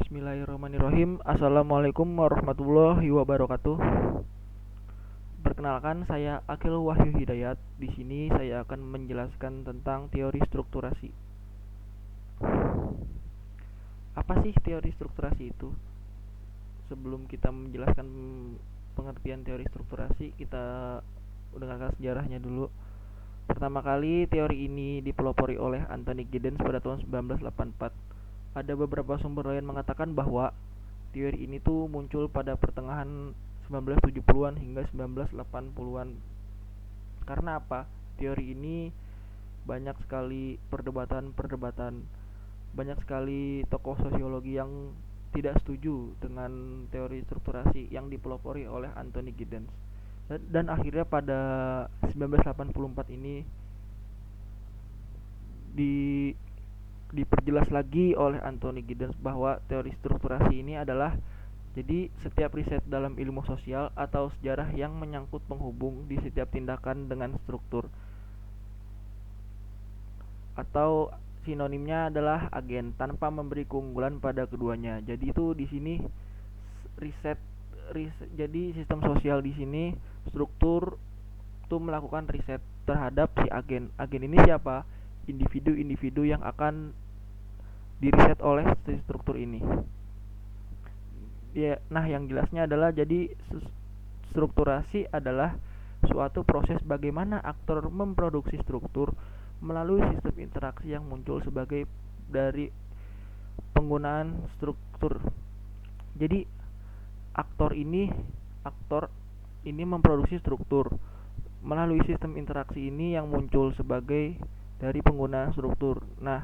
Bismillahirrahmanirrahim. Assalamualaikum warahmatullahi wabarakatuh. Perkenalkan, saya Akil Wahyu Hidayat. Di sini saya akan menjelaskan tentang teori strukturasi. Apa sih teori strukturasi itu? Sebelum kita menjelaskan pengertian teori strukturasi, kita dengarkan sejarahnya dulu. Pertama kali teori ini dipelopori oleh Anthony Giddens pada tahun 1984. Ada beberapa sumber lain mengatakan bahwa teori ini tuh muncul pada pertengahan 1970-an hingga 1980-an. Karena apa? Teori ini banyak sekali perdebatan, banyak sekali tokoh sosiologi yang tidak setuju dengan teori strukturasi yang dipelopori oleh Anthony Giddens. Dan akhirnya pada 1984 ini diperjelas lagi oleh Anthony Giddens bahwa teori strukturasi ini adalah jadi setiap riset dalam ilmu sosial atau sejarah yang menyangkut penghubung di setiap tindakan dengan struktur, atau sinonimnya adalah agen tanpa memberi keunggulan pada keduanya. Jadi itu di sini riset, jadi sistem sosial di sini struktur itu melakukan riset terhadap si agen. Agen ini siapa? Individu-individu yang akan diriset oleh si struktur ini. Ya, nah yang jelasnya adalah jadi strukturasi adalah suatu proses bagaimana aktor memproduksi struktur melalui sistem interaksi yang muncul sebagai dari penggunaan struktur. Jadi aktor ini memproduksi struktur melalui sistem interaksi ini yang muncul sebagai dari penggunaan struktur. Nah,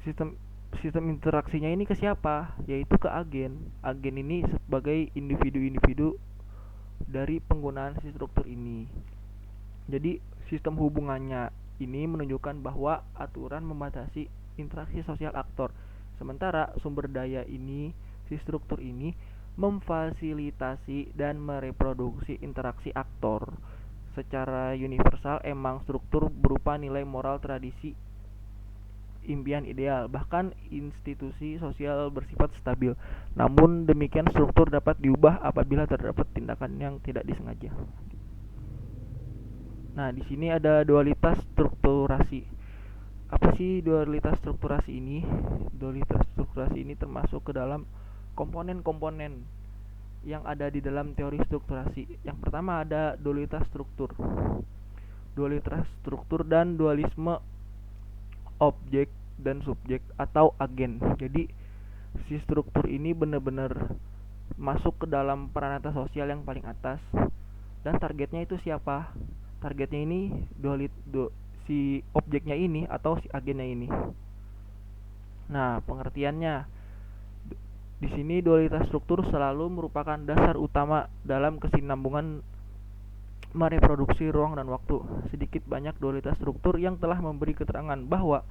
sistem sistem interaksinya ini ke siapa? Yaitu ke agen. Agen ini sebagai individu-individu dari penggunaan si struktur ini. Jadi sistem hubungannya ini menunjukkan bahwa aturan membatasi interaksi sosial aktor. Sementara sumber daya ini, si struktur ini memfasilitasi dan mereproduksi interaksi aktor. Secara universal emang struktur berupa nilai moral, tradisi, impian ideal, bahkan institusi sosial bersifat stabil. Namun demikian struktur dapat diubah apabila terdapat tindakan yang tidak disengaja. Nah, di sini ada dualitas strukturasi. Apa sih dualitas strukturasi ini? Dualitas strukturasi ini termasuk ke dalam komponen-komponen yang ada di dalam teori strukturasi. Yang pertama ada dualitas struktur. Dualitas struktur dan dualisme objek dan subjek atau agen. Jadi si struktur ini benar-benar masuk ke dalam peranata sosial yang paling atas, dan targetnya itu siapa? Targetnya ini si objeknya ini atau si agennya ini. Nah, pengertiannya di sini dualitas struktur selalu merupakan dasar utama dalam kesinambungan mereproduksi ruang dan waktu. Sedikit banyak dualitas struktur yang telah memberi keterangan bahwa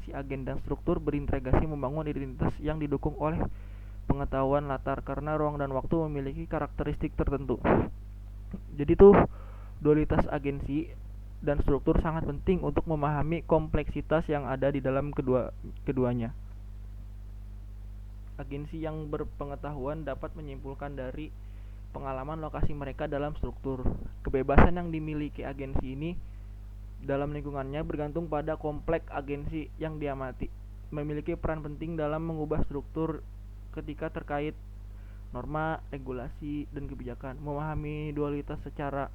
si agen dan struktur berintegrasi membangun identitas yang didukung oleh pengetahuan latar karena ruang dan waktu memiliki karakteristik tertentu. Jadi tuh dualitas agensi dan struktur sangat penting untuk memahami kompleksitas yang ada di dalam keduanya. Agensi yang berpengetahuan dapat menyimpulkan dari pengalaman lokasi mereka dalam struktur. Kebebasan yang dimiliki agensi ini dalam lingkungannya bergantung pada kompleks agensi yang diamati. Memiliki peran penting dalam mengubah struktur ketika terkait norma, regulasi, dan kebijakan. Memahami dualitas secara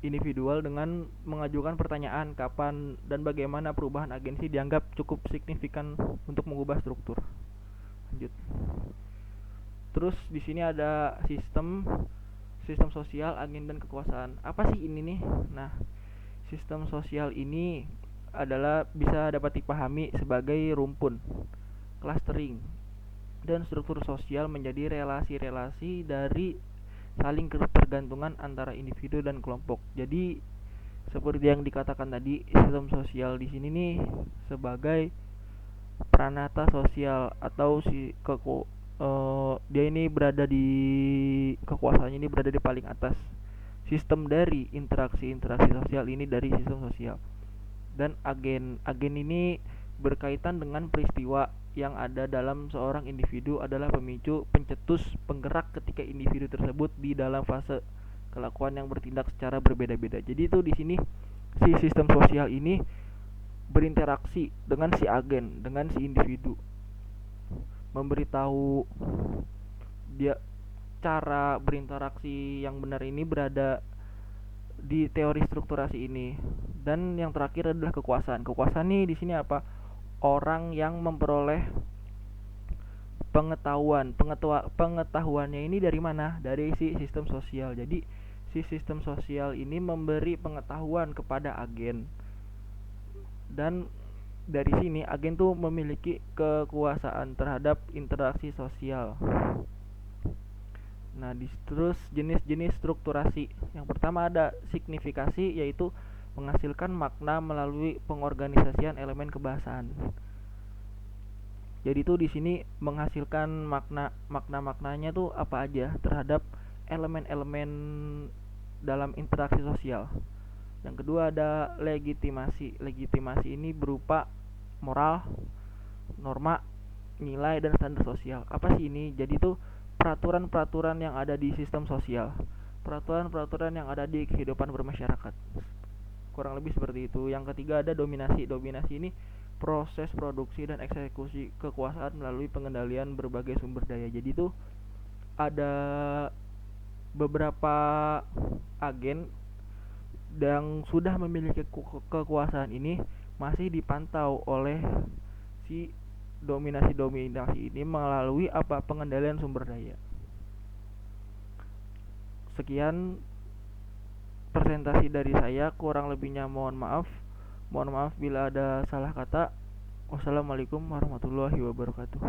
individual dengan mengajukan pertanyaan kapan dan bagaimana perubahan agensi dianggap cukup signifikan untuk mengubah struktur. Lanjut. Terus di sini ada sistem sosial, agen dan kekuasaan. Apa sih ini nih? Nah, sistem sosial ini adalah bisa dapat dipahami sebagai rumpun, clustering, dan struktur sosial menjadi relasi-relasi dari saling ketergantungan antara individu dan kelompok. Jadi seperti yang dikatakan tadi, sistem sosial di sini nih sebagai pranata sosial atau dia ini berada di kekuasaannya ini berada di paling atas sistem dari interaksi sosial ini dari sistem sosial. Dan agen ini berkaitan dengan peristiwa yang ada dalam seorang individu adalah pemicu, pencetus, penggerak ketika individu tersebut di dalam fase kelakuan yang bertindak secara berbeda-beda. Jadi itu di sini si sistem sosial ini berinteraksi dengan si agen, dengan si individu, memberitahu dia cara berinteraksi yang benar ini berada di teori strukturasi ini. Dan yang terakhir adalah kekuasaan. Kekuasaan ini di sini apa? Orang yang memperoleh pengetahuan. Pengetahuannya ini dari mana? Dari si sistem sosial. Jadi si sistem sosial ini memberi pengetahuan kepada agen. Dan dari sini agen tuh memiliki kekuasaan terhadap interaksi sosial. Nah, terus jenis-jenis strukturasi. Yang pertama ada signifikasi, yaitu menghasilkan makna melalui pengorganisasian elemen kebahasaan. Jadi tuh di sini menghasilkan makna-maknanya tuh apa aja terhadap elemen-elemen dalam interaksi sosial. Yang kedua ada legitimasi. Legitimasi ini berupa moral, norma, nilai, dan standar sosial. Apa sih ini? Jadi tuh peraturan-peraturan yang ada di sistem sosial, peraturan-peraturan yang ada di kehidupan bermasyarakat. Kurang lebih seperti itu. Yang ketiga ada dominasi. Dominasi ini proses produksi dan eksekusi kekuasaan melalui pengendalian berbagai sumber daya. Jadi itu ada beberapa agen yang sudah memiliki kekuasaan ini masih dipantau oleh si dominasi ini melalui pengendalian sumber daya. Sekian presentasi dari saya, kurang lebihnya mohon maaf. Mohon maaf bila ada salah kata. Wassalamualaikum warahmatullahi wabarakatuh.